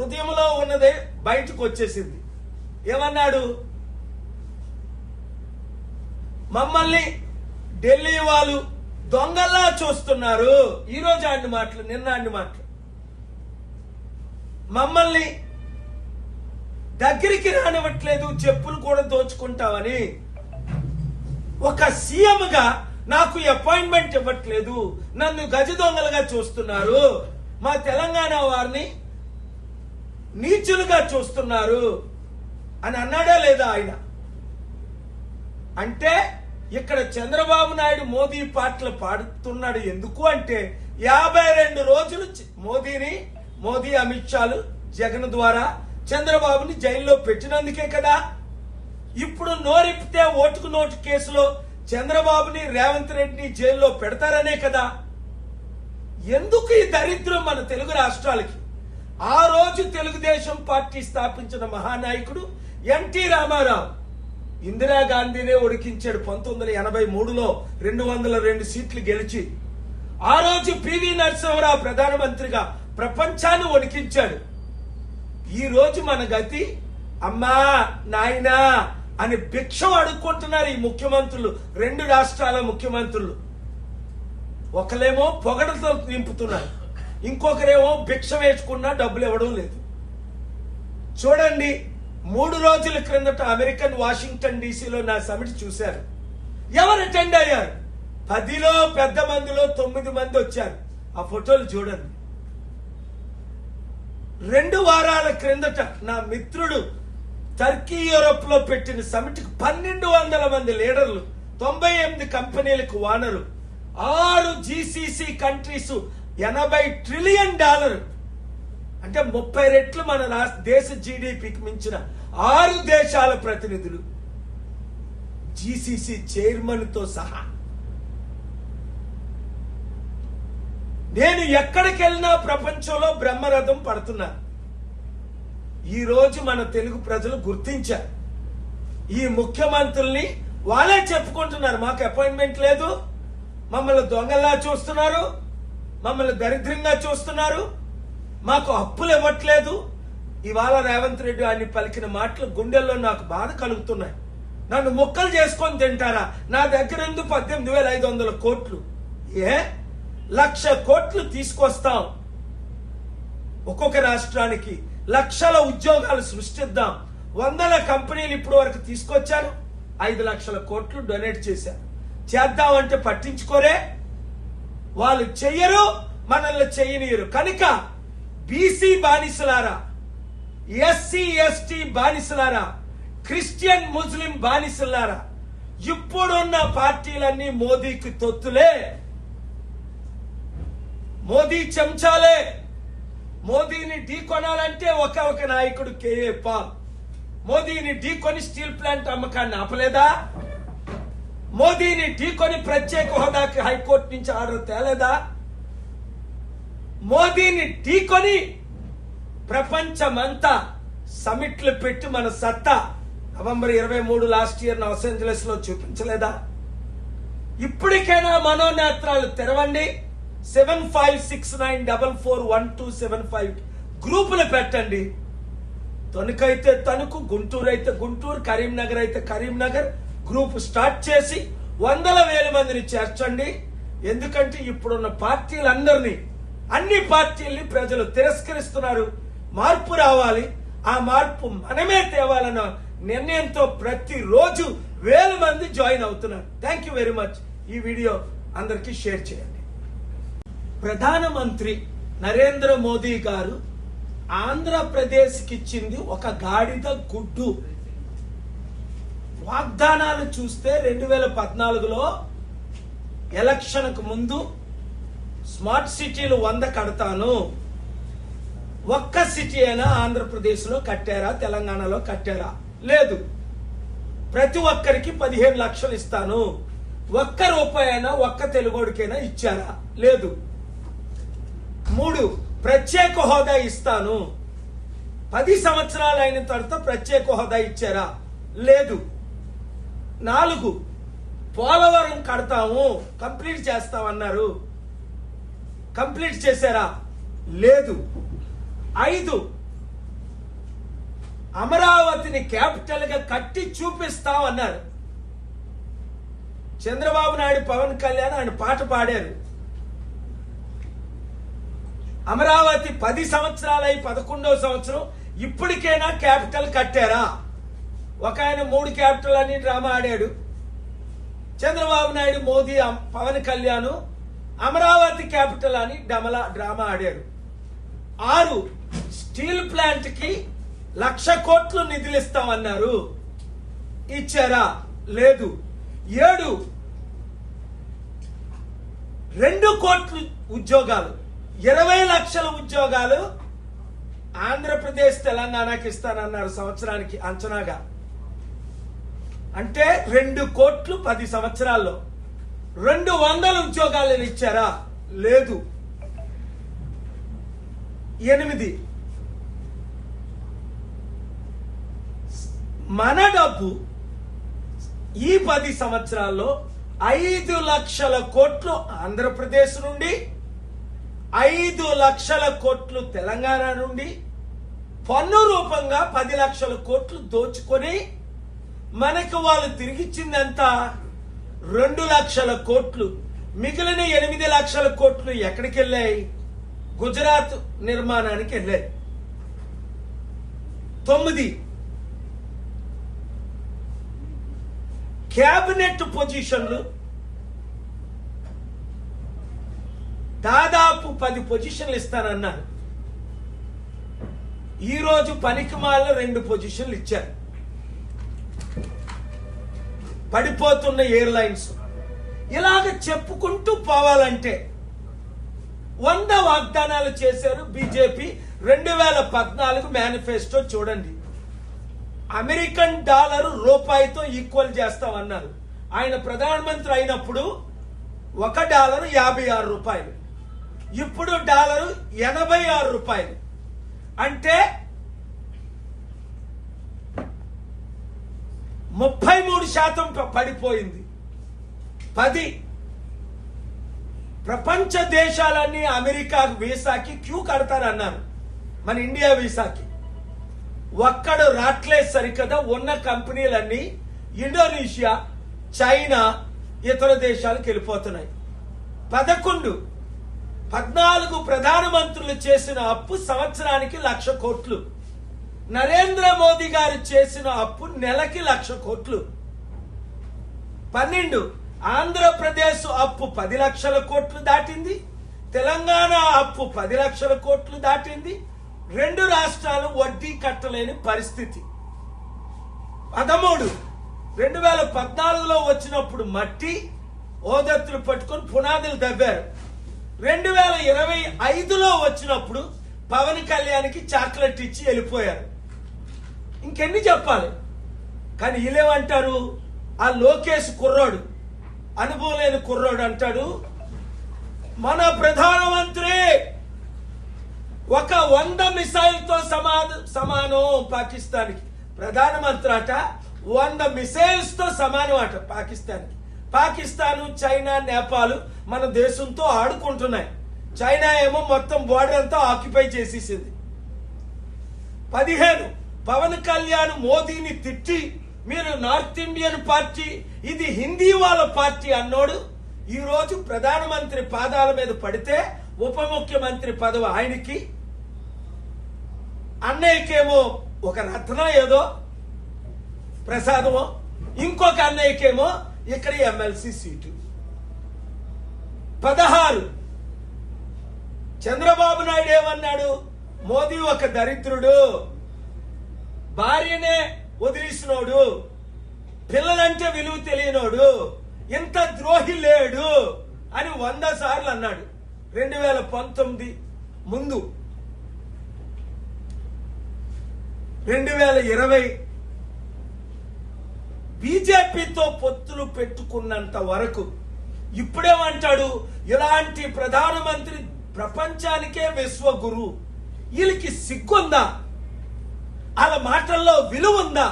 హృదయంలో ఉన్నదే బయటకు వచ్చేసింది. ఏమన్నాడు? మమ్మల్ని ఢిల్లీ వాళ్ళు దొంగల్లా చూస్తున్నారు. ఈరోజు అన్ని మాటలు, నిన్న అన్ని మాటలు. మమ్మల్ని దగ్గరికి రానివ్వట్లేదు, చెప్పులు కూడా దోచుకుంటామని. ఒక సీఎంగా నాకు అపాయింట్మెంట్ ఇవ్వట్లేదు, నన్ను గజ దొంగలుగా చూస్తున్నారు, మా తెలంగాణ వారిని నీచులుగా చూస్తున్నారు అని అన్నాడా లేదా ఆయన? అంటే ఇక్కడ చంద్రబాబు నాయుడు మోదీ పాటలు పాడుతున్నాడు. ఎందుకు అంటే 52 రోజులు మోదీ అమిత్ షాలు జగన్ ద్వారా చంద్రబాబుని జైల్లో పెట్టినందుకే కదా. ఇప్పుడు నోరిప్పితే ఓటుకు నోటు కేసులో చంద్రబాబుని రేవంత్ రెడ్డిని జైల్లో పెడతారనే కదా. ఎందుకు ఈ దరిద్రం మన తెలుగు రాష్ట్రాలకి? ఆ రోజు తెలుగుదేశం పార్టీ స్థాపించిన మహానాయకుడు ఎన్టీ రామారావు ఇందిరాగాంధీనే ఉడికించాడు 1983లో 202 సీట్లు గెలిచి. ఆ రోజు పివి నరసింహరావు ప్రధానమంత్రిగా ప్రపంచాన్ని వణికించాడు. ఈ రోజు మన గతి అమ్మా నాయనా అని భిక్షం అడుక్కుంటున్నారు ఈ ముఖ్యమంత్రులు, 2 రాష్ట్రాల ముఖ్యమంత్రులు. ఒకరేమో పొగడతో నింపుతున్నారు, ఇంకొకరేమో భిక్ష వేసుకున్నా డబ్బులు ఇవ్వడం లేదు. చూడండి, 3 రోజుల క్రిందట అమెరికన్ వాషింగ్టన్ డీసీలో నా సమిట్ చూశారు. ఎవరు అటెండ్ అయ్యారు? 10లో పెద్ద మందిలో 9 మంది వచ్చారు. ఆ ఫోటోలు చూడండి. 2 వారాల క్రిందట నా మిత్రుడు టర్కీ యూరోప్ లో పెట్టిన సమిట్ కు 1200 మంది లీడర్లు, 98 కంపెనీలకు ఓనరు, 6 జీసీసీ కంట్రీస్, $80 ట్రిలియన్, అంటే 30 రెట్లు మన దేశ జీడీపీకి మించిన 6 దేశాల ప్రతినిధులు, జీసీసీ చైర్మన్ తో సహా. నేను ఎక్కడికి వెళ్ళినా ప్రపంచంలో బ్రహ్మరథం పడుతున్నారు. ఈ రోజు మన తెలుగు ప్రజలు గుర్తించారు. ఈ ముఖ్యమంత్రుల్ని వాళ్ళే చెప్పుకుంటున్నారు, మాకు అపాయింట్మెంట్ లేదు, మమ్మల్ని దొంగల్లా చూస్తున్నారు, మమ్మల్ని దరిద్రంగా చూస్తున్నారు, మాకు అప్పులు ఇవ్వట్లేదు. ఇవాళ రేవంత్ రెడ్డి ఆయన పలికిన మాటలు గుండెల్లో నాకు బాధ కలుగుతున్నాయి. నన్ను ముక్కలు చేసుకొని తింటారా? నా దగ్గర 18,500 కోట్లు, 1,00,000 కోట్లు తీసుకొస్తాం. ఒక్కొక్క రాష్ట్రానికి లక్షల ఉద్యోగాలు సృష్టిద్దాం. 100 కంపెనీలు ఇప్పటి వరకు తీసుకొచ్చారు, 5 లక్షల కోట్లు డొనేట్ చేశారు. చేద్దామంటే పట్టించుకోరే, వాళ్ళు చెయ్యరు, మనల్ని చెయ్యనీయరు. కనుక బీసీ బానిసలారా, ఎస్సీ ఎస్టీ బానిసలారా, క్రిస్టియన్ ముస్లిం బానిసలారా, ఇప్పుడున్న పార్టీలన్నీ మోదీకి తొత్తులే, మోదీ చెంచాలే. మోదీని ఢీకొనాలంటే ఒక నాయకుడు కేఏ పాల్. మోదీని ఢీకొని స్టీల్ ప్లాంట్ అమ్మకాన్ని ఆపలేదా? మోదీని ఢీకొని ప్రత్యేక హోదాకి హైకోర్టు నుంచి ఆర్డర్ తేలేదా? మోదీని ఢీకొని ప్రపంచమంతా సమిట్లు పెట్టి మన సత్తా November 23 last year Los Angeles లో చూపించలేదా? ఇప్పటికైనా మనోనేత్రాలు తెరవండి. 7569441275 గ్రూపులు పెట్టండి. తణుకైతే తణుకు, గుంటూరు అయితే గుంటూరు, కరీంనగర్ అయితే కరీంనగర్ గ్రూప్ స్టార్ట్ చేసి 100,000 మందిని చేర్చండి. ఎందుకంటే ఇప్పుడున్న పార్టీలందరినీ, అన్ని పార్టీల్ని ప్రజలు తిరస్కరిస్తున్నారు. మార్పు రావాలి, ఆ మార్పు మనమే తేవాలన్న నిర్ణయంతో ప్రతిరోజు 1000 మంది జాయిన్ అవుతున్నారు. Thank you very much. ఈ వీడియో అందరికీ షేర్ చేయండి. ప్రధానమంత్రి నరేంద్ర మోదీ గారు ఆంధ్రప్రదేశ్కి ఇచ్చింది ఒక గాడిద గుడ్డు. వాగ్దానాలు చూస్తే 2014లో ఎలక్షన్కు ముందు స్మార్ట్ సిటీలు 100 కడతాను. ఒక్క సిటీ అయినా ఆంధ్రప్రదేశ్ లో కట్టారా? తెలంగాణలో కట్టారా? లేదు. ప్రతి ఒక్కరికి 15 లక్షలు ఇస్తాను. ఒక్క రూపాయి అయినా ఒక్క తెలుగోడికైనా ఇచ్చారా? లేదు. 3 ప్రత్యేక హోదా ఇస్తాను. 10 సంవత్సరాలు అయిన తర్వాత ప్రత్యేక హోదా ఇచ్చారా? లేదు. 4 పోలవరం కడతాము, కంప్లీట్ చేస్తామన్నారు. కంప్లీట్ చేశారా? లేదు. 5 అమరావతిని క్యాపిటల్ గా కట్టి చూపిస్తాం అన్నారు. చంద్రబాబు నాయుడు, పవన్ కళ్యాణ్ ఆయన పాట పాడారు. అమరావతి 10 సంవత్సరాలై 11వ సంవత్సరం ఇప్పటికైనా క్యాపిటల్ కట్టారా? ఒక ఆయన 3 క్యాపిటల్ అని డ్రామా ఆడాడు. చంద్రబాబు నాయుడు, మోదీ, పవన్ కళ్యాణ్ అమరావతి క్యాపిటల్ అని డ్రామా ఆడాడు. 6 స్టీల్ ప్లాంట్ కి 1,00,000 కోట్లు నిధులు ఇస్తామన్నారు. ఇచ్చారా? లేదు. 7 2 కోట్లు ఉద్యోగాలు, 20 లక్షల ఉద్యోగాలు ఆంధ్రప్రదేశ్ తెలంగాణకి ఇస్తానన్నారు సంవత్సరానికి అంచనాగా. అంటే 2 కోట్లు 10 సంవత్సరాల్లో 200 ఉద్యోగాలను ఇచ్చారా? లేదు. 8 మన డబ్బు ఈ 10 సంవత్సరాల్లో 5 లక్షల కోట్లు ఆంధ్రప్రదేశ్ నుండి, 5 లక్షల కోట్లు తెలంగాణ నుండి పన్ను రూపంగా 10 లక్షల కోట్లు దోచుకొని మనకు వాళ్ళు తిరిగిచ్చిందంత 2 లక్షల కోట్లు. మిగిలిన 8 లక్షల కోట్లు ఎక్కడికి వెళ్ళాయి? గుజరాత్ నిర్మాణానికి వెళ్ళాయి. 9 క్యాబినెట్ పొజిషన్లు, దాదాపు 10 పొజిషన్లు ఇస్తానన్నారు. ఈరోజు పనికిమాల 2 పొజిషన్లు ఇచ్చారు. పడిపోతున్న ఎయిర్లైన్స్. ఇలాగ చెప్పుకుంటూ పోవాలంటే 100 వాగ్దానాలు చేశారు బీజేపీ. 2014 మేనిఫెస్టో చూడండి. అమెరికన్ డాలర్ రూపాయితో ఈక్వల్ చేస్తామన్నారు. ఆయన ప్రధానమంత్రి అయినప్పుడు $1 56 రూపాయలు. ఇప్పుడు డాలరు 86 రూపాయలు. అంటే 33% పడిపోయింది. 10 ప్రపంచ దేశాలన్నీ అమెరికా వీసాకి క్యూ కడతారన్నారు. మన ఇండియా వీసాకి ఒక్కడు రాట్లేదు సరికదా. ఉన్న కంపెనీలన్నీ ఇండోనేషియా, చైనా, ఇతర దేశాలకు వెళ్ళిపోతున్నాయి. 14 ప్రధానమంత్రులు చేసిన అప్పు సంవత్సరానికి 1,00,000 కోట్లు. నరేంద్ర మోదీ గారు చేసిన అప్పు నెలకి 1,00,000 కోట్లు. 12 ఆంధ్రప్రదేశ్ అప్పు 10 లక్షల కోట్లు దాటింది. తెలంగాణ అప్పు 10 లక్షల కోట్లు దాటింది. 2 రాష్ట్రాలు వడ్డీ కట్టలేని పరిస్థితి. 13 2014లో వచ్చినప్పుడు మట్టి ఓదత్తులు పట్టుకొని పునాదులు దవ్వారు. 2025లో వచ్చినప్పుడు పవన్ కళ్యాణ్కి చాక్లెట్ ఇచ్చి వెళ్ళిపోయారు. ఇంకెన్ని చెప్పాలి? కానీ వీళ్ళేమంటారు? ఆ లోకేష్ కుర్రోడు, అనుభవం లేని కుర్రోడు అంటాడు, మన ప్రధానమంత్రి ఒక 100 మిసైల్తో సమానం పాకిస్తాన్కి. ప్రధానమంత్రి అట 100 మిసైల్స్ తో సమానం అట పాకిస్తాన్కి. పాకిస్తాను, చైనా, నేపాల్ మన దేశంతో ఆడుకుంటున్నాయి. చైనా ఏమో మొత్తం బోర్డర్ అంతా ఆక్యుపై చేసేసింది. 15 పవన్ కళ్యాణ్ మోదీని తిట్టి, మీరు నార్త్ ఇండియన్ పార్టీ, ఇది హిందీ వాళ్ళ పార్టీ అన్నోడు ఈ రోజు ప్రధానమంత్రి పాదాల మీద పడితే ఉప ముఖ్యమంత్రి పదవి ఆయనకి, అన్నయ్యకేమో ఒక రత్నం ఏదో ప్రసాదమో, ఇంకొక అన్నయ్యకేమో ఇక్కడ ఎమ్మెల్సీ సీటు. 16 చంద్రబాబు నాయుడు ఏమన్నాడు? మోదీ ఒక దరిద్రుడు, భార్యనే వదిలేసినోడు, పిల్లలంటే విలువ తెలియనోడు, ఇంత ద్రోహి లేడు అని 100 సార్లు అన్నాడు 2019 ముందు. 2020 బీజేపీతో పొత్తులు పెట్టుకున్నంత వరకు ఇప్పుడేమంటాడు? ఇలాంటి ప్రధానమంత్రి ప్రపంచానికే విశ్వగురు. వీళ్ళకి సిగ్గుందా? వాళ్ళ మాటల్లో విలువ ఉందా?